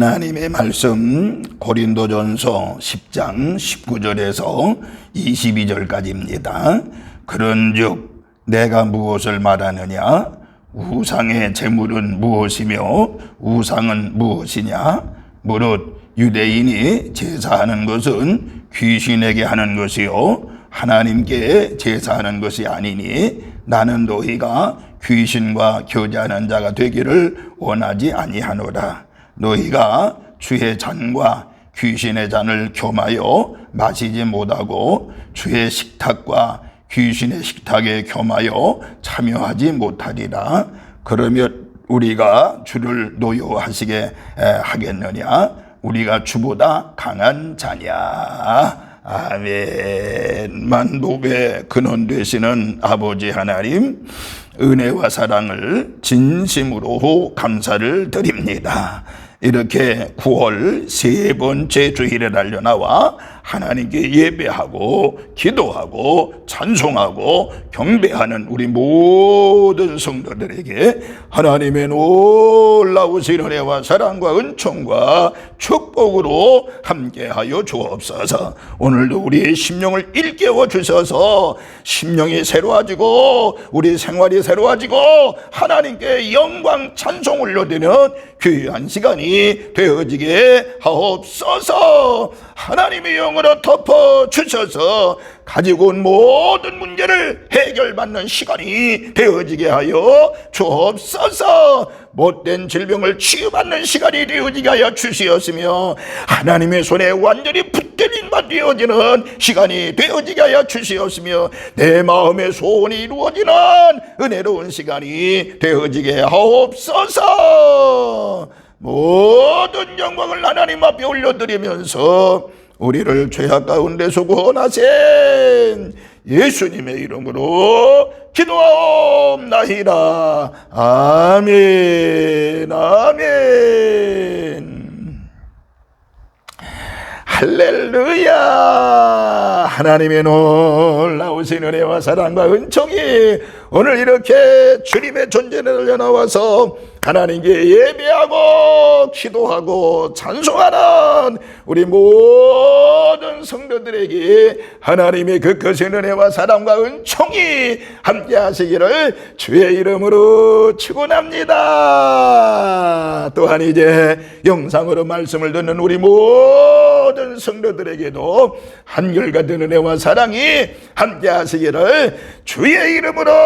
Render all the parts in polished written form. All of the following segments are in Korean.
하나님의 말씀 고린도전서 10장 19절에서 22절까지입니다. 그런즉 내가 무엇을 말하느냐? 우상의 제물은 무엇이며 우상은 무엇이냐? 무릇 유대인이 제사하는 것은 귀신에게 하는 것이요 하나님께 제사하는 것이 아니니 나는 너희가 귀신과 교제하는 자가 되기를 원하지 아니하노라. 너희가 주의 잔과 귀신의 잔을 겸하여 마시지 못하고 주의 식탁과 귀신의 식탁에 겸하여 참여하지 못하리라. 그러면 우리가 주를 노여하시게 하겠느냐? 우리가 주보다 강한 자냐? 아멘. 만복의 근원 되시는 아버지 하나님, 은혜와 사랑을 진심으로 감사를 드립니다. 이렇게 9월 세 번째 주일에 달려나와 하나님께 예배하고 기도하고 찬송하고 경배하는 우리 모든 성도들에게 하나님의 놀라우신 은혜와 사랑과 은총과 축복으로 함께하여 주옵소서. 오늘도 우리의 심령을 일깨워 주셔서 심령이 새로워지고 우리 생활이 새로워지고 하나님께 영광 찬송 올려드리는 귀한 시간이 되어지게 하옵소서. 하나님의 영으로 덮어주셔서 가지고 온 모든 문제를 해결받는 시간이 되어지게 하여 주옵소서. 못된 질병을 치유받는 시간이 되어지게 하여 주시었으며 하나님의 손에 완전히 붙들린 바 되어지는 시간이 되어지게 하여 주시었으며 내 마음의 소원이 이루어지는 은혜로운 시간이 되어지게 하옵소서. 모든 영광을 하나님 앞에 올려드리면서 우리를 죄악 가운데서 구원하신 예수님의 이름으로 기도하옵나이다. 아멘. 아멘. 할렐루야. 하나님의 놀라우신 은혜와 사랑과 은총이 오늘 이렇게 주님의 존재를 열려나와서 하나님께 예배하고 기도하고 찬송하는 우리 모든 성도들에게 하나님의 그 크신 은혜와 사랑과 은총이 함께 하시기를 주의 이름으로 축원합니다. 또한 이제 영상으로 말씀을 듣는 우리 모든 성도들에게도 한결같은 은혜와 사랑이 함께 하시기를 주의 이름으로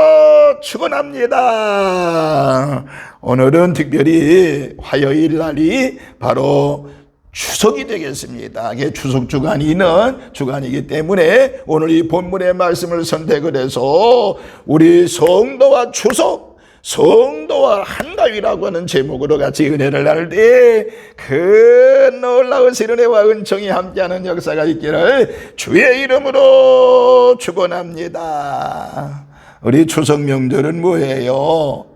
축원합니다. 오늘은 특별히 화요일 날이 바로 추석이 되겠습니다. 이게 추석 주간이 있는 주간이기 때문에 오늘 이 본문의 말씀을 선택을 해서 우리 성도와 추석, 성도와 한가위라고 하는 제목으로 같이 은혜를 나눌 때 그 놀라우신 은혜와 은총이 함께하는 역사가 있기를 주의 이름으로 축원합니다. 우리 추석 명절은 뭐예요?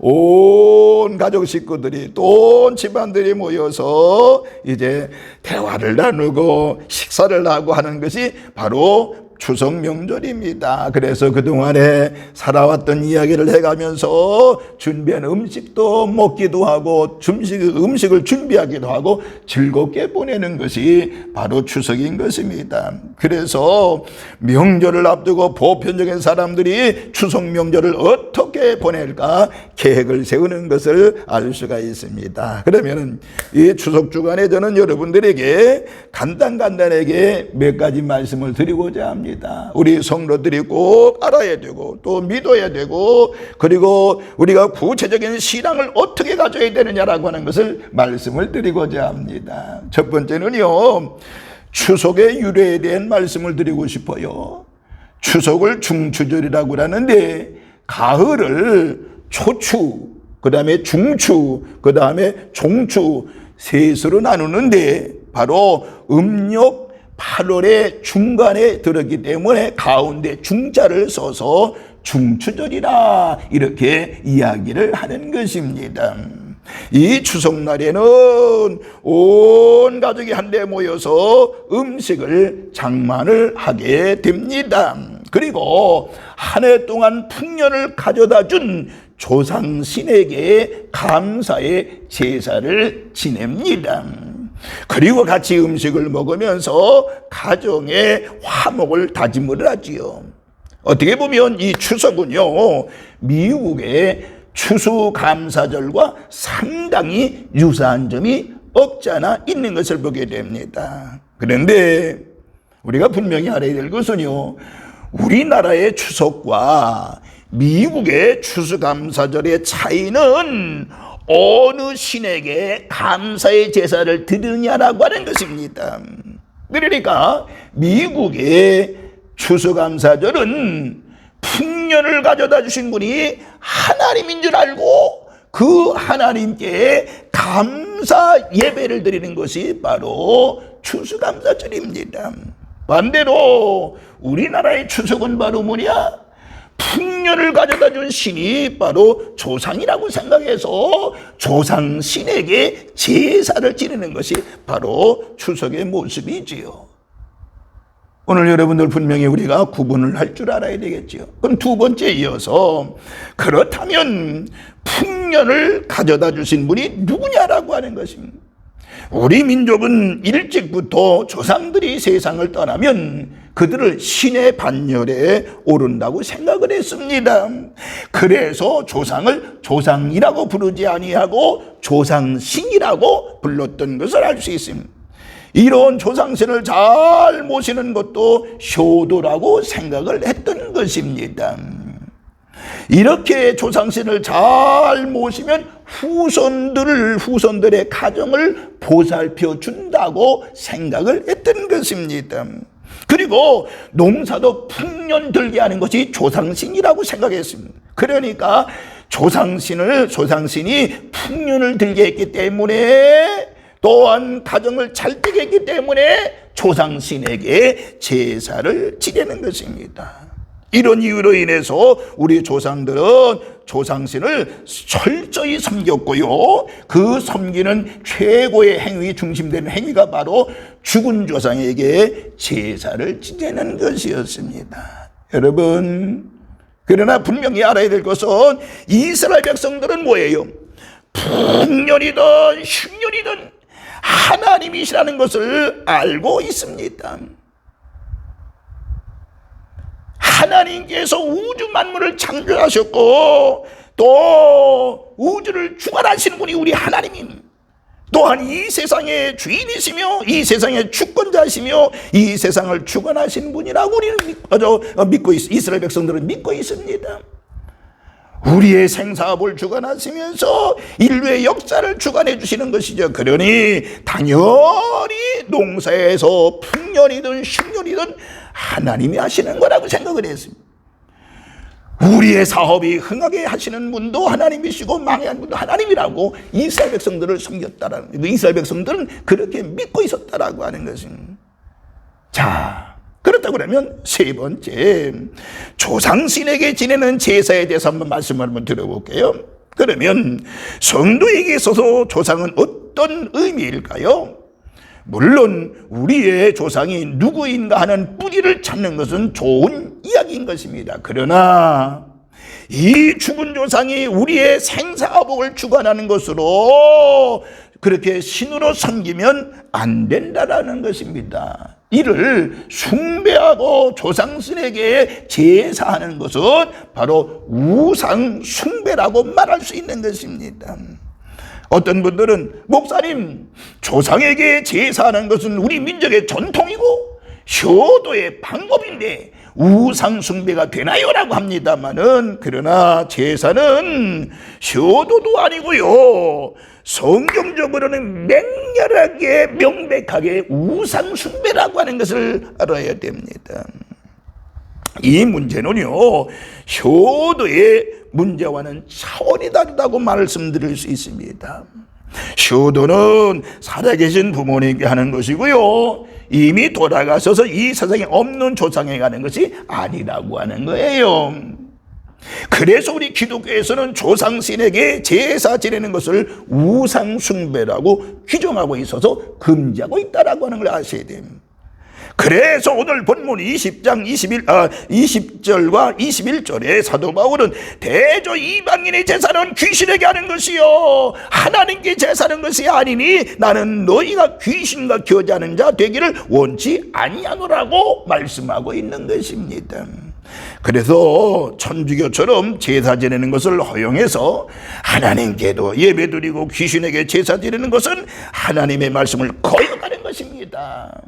온 가족 식구들이 또 온 집안들이 모여서 이제 대화를 나누고 식사를 하고 하는 것이 바로 추석 명절입니다. 그래서 그동안에 살아왔던 이야기를 해가면서 준비한 음식도 먹기도 하고 음식을 준비하기도 하고 즐겁게 보내는 것이 바로 추석인 것입니다. 그래서 명절을 앞두고 보편적인 사람들이 추석 명절을 어떻게 보낼까 계획을 세우는 것을 알 수가 있습니다. 그러면 이 추석 주간에 저는 여러분들에게 간단하게 몇 가지 말씀을 드리고자 합니다. 우리 성도들이 꼭 알아야 되고 또 믿어야 되고 그리고 우리가 구체적인 신앙을 어떻게 가져야 되느냐라고 하는 것을 말씀을 드리고자 합니다. 첫 번째는요, 추석의 유래에 대한 말씀을 드리고 싶어요. 추석을 중추절이라고 하는데 가을을 초추, 그 다음에 중추, 그 다음에 종추 셋으로 나누는데 바로 음력 8월의 중간에 들었기 때문에 가운데 중자를 써서 중추절이라 이렇게 이야기를 하는 것입니다. 이 추석날에는 온 가족이 한데 모여서 음식을 장만을 하게 됩니다. 그리고 한 해 동안 풍년을 가져다 준 조상신에게 감사의 제사를 지냅니다. 그리고 같이 음식을 먹으면서 가정의 화목을 다짐을 하지요. 어떻게 보면 이 추석은요, 미국의 추수감사절과 상당히 유사한 점이 없지 않아 있는 것을 보게 됩니다. 그런데 우리가 분명히 알아야 될 것은요, 우리나라의 추석과 미국의 추수감사절의 차이는 어느 신에게 감사의 제사를 드리냐라고 하는 것입니다. 그러니까 미국의 추수감사절은 풍년을 가져다 주신 분이 하나님인 줄 알고 그 하나님께 감사 예배를 드리는 것이 바로 추수감사절입니다. 반대로 우리나라의 추석은 바로 뭐냐? 풍년을 가져다 준 신이 바로 조상이라고 생각해서 조상신에게 제사를 지내는 것이 바로 추석의 모습이지요. 오늘 여러분들 분명히 우리가 구분을 할 줄 알아야 되겠지요. 그럼 두 번째 이어서, 그렇다면 풍년을 가져다 주신 분이 누구냐라고 하는 것입니다. 우리 민족은 일찍부터 조상들이 세상을 떠나면 그들을 신의 반열에 오른다고 생각을 했습니다. 그래서 조상을 조상이라고 부르지 아니하고 조상신이라고 불렀던 것을 알 수 있습니다. 이런 조상신을 잘 모시는 것도 효도라고 생각을 했던 것입니다. 이렇게 조상신을 잘 모시면 후손들의 가정을 보살펴 준다고 생각을 했던 것입니다. 그리고 농사도 풍년 들게 하는 것이 조상신이라고 생각했습니다. 그러니까 조상신이 풍년을 들게 했기 때문에, 또한 가정을 잘 되게 했기 때문에 조상신에게 제사를 지내는 것입니다. 이런 이유로 인해서 우리 조상들은 조상신을 철저히 섬겼고요, 그 섬기는 최고의 행위, 중심되는 행위가 바로 죽은 조상에게 제사를 지내는 것이었습니다. 여러분, 그러나 분명히 알아야 될 것은 이스라엘 백성들은 뭐예요? 풍년이든 흉년이든 하나님이시라는 것을 알고 있습니다. 하나님께서 우주 만물을 창조하셨고 또 우주를 주관하시는 분이 우리 하나님입니다. 또한 이 세상의 주인이시며 이 세상의 주권자시며 이 세상을 주관하시는 분이라고 우리는 믿고 이스라엘 백성들은 믿고 있습니다. 우리의 생사업을 주관하시면서 인류의 역사를 주관해 주시는 것이죠. 그러니 당연히 농사에서 풍년이든 흉년이든 하나님이 하시는 거라고 생각을 했습니다. 우리의 사업이 흥하게 하시는 분도 하나님이시고 망해한 분도 하나님이라고 이스라엘 백성들을 섬겼다라는, 이스라엘 백성들은 그렇게 믿고 있었다라고 하는 것입니다. 자, 그렇다고 그러면 세 번째, 조상신에게 지내는 제사에 대해서 한번 말씀을 한번 들어볼게요. 그러면 성도에게 있어서 조상은 어떤 의미일까요? 물론 우리의 조상이 누구인가 하는 뿌리를 찾는 것은 좋은 이야기인 것입니다. 그러나 이 죽은 조상이 우리의 생사복을 주관하는 것으로 그렇게 신으로 섬기면 안 된다라는 것입니다. 이를 숭배하고 조상신에게 제사하는 것은 바로 우상 숭배라고 말할 수 있는 것입니다. 어떤 분들은 목사님, 조상에게 제사하는 것은 우리 민족의 전통이고 효도의 방법인데 우상 숭배가 되나요? 라고 합니다마는, 그러나 제사는 효도도 아니고요, 성경적으로는 맹렬하게 명백하게 우상 숭배라고 하는 것을 알아야 됩니다. 이 문제는요, 효도의 문제와는 차원이 다르다고 말씀드릴 수 있습니다. 효도는 살아계신 부모님께 하는 것이고요, 이미 돌아가셔서 이 세상에 없는 조상에 가는 것이 아니라고 하는 거예요. 그래서 우리 기독교에서는 조상신에게 제사 지내는 것을 우상 숭배라고 규정하고 있어서 금지하고 있다라고 하는 걸 아셔야 됩니다. 그래서 오늘 본문 20장 20절과 21절에 사도 바울은 대저 이방인의 제사는 귀신에게 하는 것이요 하나님께 제사하는 것이 아니니 나는 너희가 귀신과 교제하는 자 되기를 원치 아니하노라고 말씀하고 있는 것입니다. 그래서 천주교처럼 제사 지내는 것을 허용해서 하나님께도 예배드리고 귀신에게 제사 지내는 것은 하나님의 말씀을 거역하는 것입니다.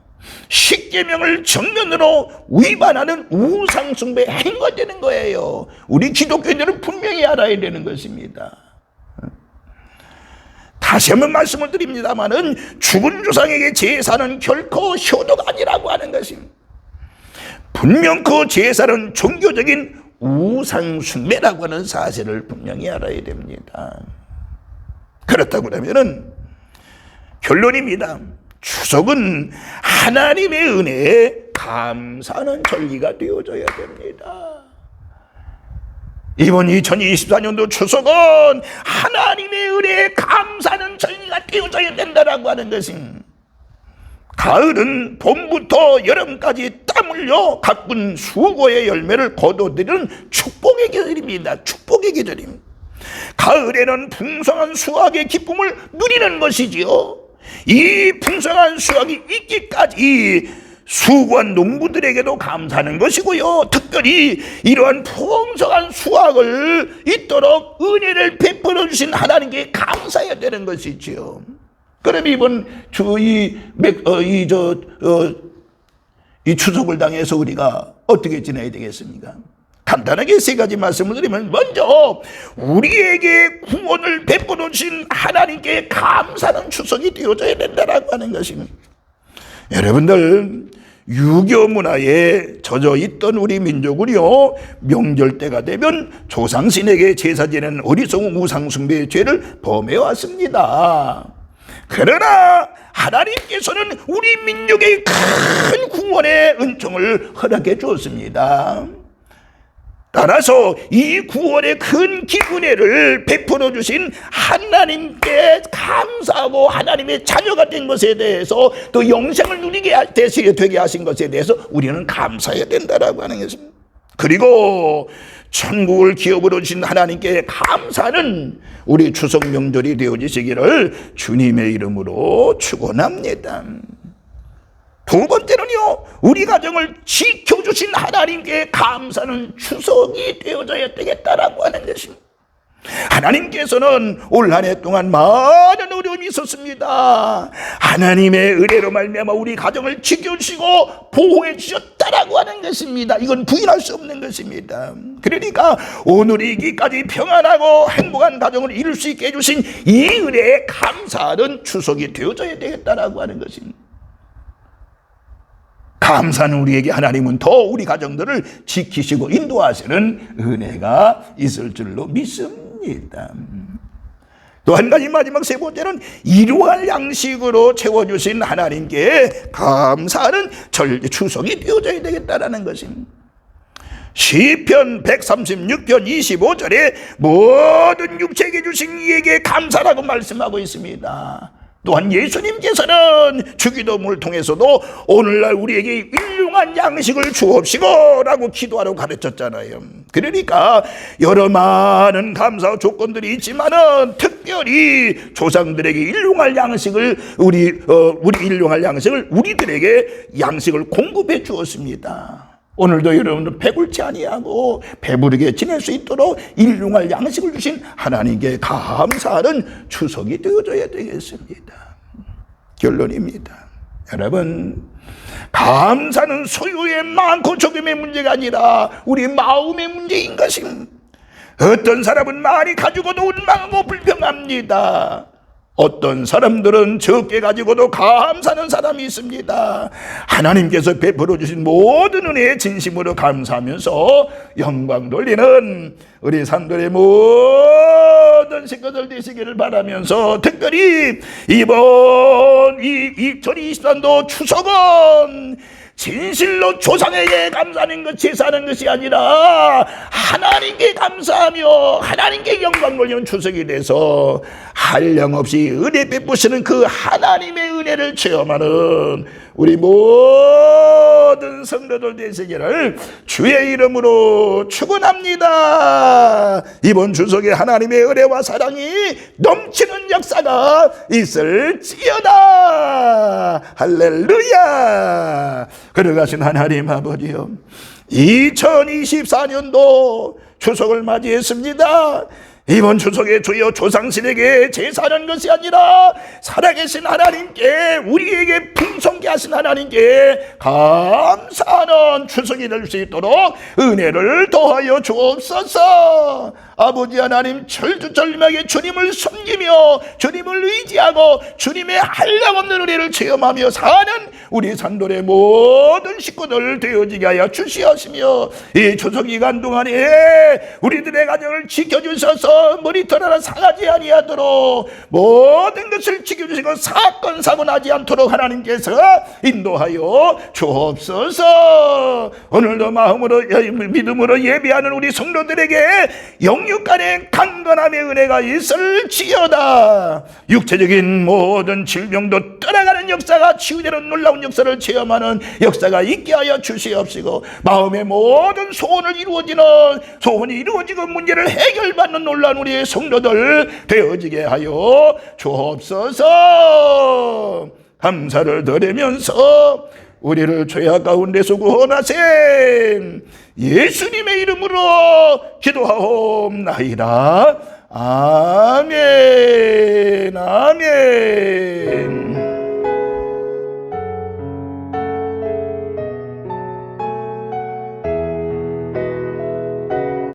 십계명을 정면으로 위반하는 우상숭배 행위가 되는 거예요. 우리 기독교인들은 분명히 알아야 되는 것입니다. 다시 한번 말씀을 드립니다마는 죽은 조상에게 제사는 결코 효도가 아니라고 하는 것입니다. 분명 그 제사는 종교적인 우상숭배라고 하는 사실을 분명히 알아야 됩니다. 그렇다고 하면은 결론입니다. 추석은 하나님의 은혜에 감사하는 절기가 되어져야 됩니다. 이번 2024년도 추석은 하나님의 은혜에 감사하는 절기가 되어져야 된다라고 하는 것입니다. 가을은 봄부터 여름까지 땀 흘려 가꾼 수고의 열매를 거둬들이는 축복의 계절입니다. 축복의 계절입니다. 가을에는 풍성한 수확의 기쁨을 누리는 것이지요. 이 풍성한 수확이 있기까지 수고한 농부들에게도 감사하는 것이고요. 특별히 이러한 풍성한 수확을 있도록 은혜를 베풀어 주신 하나님께 감사해야 되는 것이지요. 그럼 이번 이 추석을 당해서 우리가 어떻게 지내야 되겠습니까? 간단하게 세 가지 말씀을 드리면, 먼저 우리에게 구원을 베풀어 주신 하나님께 감사하는 추석이 되어져야 된다라고 하는 것입니다. 여러분들, 유교 문화에 젖어 있던 우리 민족은요, 명절 때가 되면 조상신에게 제사 지내는 어리석은 우상숭배의 죄를 범해 왔습니다. 그러나 하나님께서는 우리 민족의 큰 구원의 은총을 허락해 주었습니다. 따라서 이 구원의 큰 기은혜를 베풀어 주신 하나님께 감사하고 하나님의 자녀가 된 것에 대해서 또 영생을 누리게 되게 하신 것에 대해서 우리는 감사해야 된다라고 하는 것입니다. 그리고 천국을 기업으로 주신 하나님께 감사하는 우리 추석 명절이 되어지시기를 주님의 이름으로 축원합니다. 두 번째는요, 우리 가정을 지켜주신 하나님께 감사하는 추석이 되어져야 되겠다라고 하는 것입니다. 하나님께서는 올 한 해 동안 많은 어려움이 있었습니다. 하나님의 은혜로 말미암아 우리 가정을 지켜주시고 보호해 주셨다라고 하는 것입니다. 이건 부인할 수 없는 것입니다. 그러니까 오늘이기까지 평안하고 행복한 가정을 이룰 수 있게 해주신 이 은혜에 감사하는 추석이 되어져야 되겠다라고 하는 것입니다. 감사는 우리에게 하나님은 더 우리 가정들을 지키시고 인도하시는 은혜가 있을 줄로 믿습니다. 또 한 가지, 마지막 세 번째는 일용할 양식으로 채워주신 하나님께 감사하는 추석이 되어져야 되겠다는 것입니다. 시편 136편 25절에 모든 육체에게 주신 이에게 감사라고 말씀하고 있습니다. 또한 예수님께서는 주기도문을 통해서도 오늘날 우리에게 일용한 양식을 주옵시고 라고 기도하라고 가르쳤잖아요. 그러니까 여러 많은 감사 조건들이 있지만은 특별히 조상들에게 일용할 양식을 우리 일용할 양식을 우리들에게 양식을 공급해 주었습니다. 오늘도 여러분들 배불지 아니하고 배부르게 지낼 수 있도록 일용할 양식을 주신 하나님께 감사하는 추석이 되어져야 되겠습니다. 결론입니다. 여러분, 감사는 소유의 많고 적음의 문제가 아니라 우리 마음의 문제인 것입니다. 어떤 사람은 많이 가지고도 원망하고 불평합니다. 어떤 사람들은 적게 가지고도 감사하는 사람이 있습니다. 하나님께서 베풀어 주신 모든 은혜에 진심으로 감사하면서 영광 돌리는 우리 산돌의 모든 식구들 되시기를 바라면서, 특별히 이번 2023년도 추석은 진실로 조상에게 감사하는 것이 사는 것이 아니라 하나님께 감사하며 하나님께 영광 돌리는 추석이 돼서 한량없이 은혜 베푸시는 그 하나님의 은혜를 체험하는 우리 모든 성도들 되시기를 주의 이름으로 축원합니다. 이번 추석에 하나님의 은혜와 사랑이 넘치는 역사가 있을지어다. 할렐루야. 걸어가신 하나님 아버지요, 2024년도 추석을 맞이했습니다. 이번 추석에 주여 조상신에게 제사하는 것이 아니라 살아계신 하나님께, 우리에게 풍성케 하신 하나님께 감사하는 추석이 될 수 있도록 은혜를 더하여 주옵소서. 아버지 하나님, 철두철미하게 주님을 섬기며 주님을 의지하고 주님의 한량없는 은혜를 체험하며 사는 우리 산돌의 모든 식구들 되어지게 하여 주시옵시며, 이 추석 기간 동안에 우리들의 가정을 지켜주셔서 머리털 하나 상하지 아니하도록 모든 것을 지켜주시고 사건 사고 나지 않도록 하나님께서 인도하여 주옵소서. 오늘도 마음으로 믿음으로 예배하는 우리 성도들에게 영육간의 강건함의 은혜가 있을지어다. 육체적인 모든 질병도 떠나가는 역사가 치유되는 놀라운 역사를 체험하는 역사가 있게 하여 주시옵시고, 마음의 모든 소원이 이루어지고 문제를 해결받는 놀라운 우리의 성도들 되어지게 하여 주옵소서. 감사를 드리면서 우리를 죄악 가운데서 구원하신 예수님의 이름으로 기도하옵나이다. 아멘. 아멘.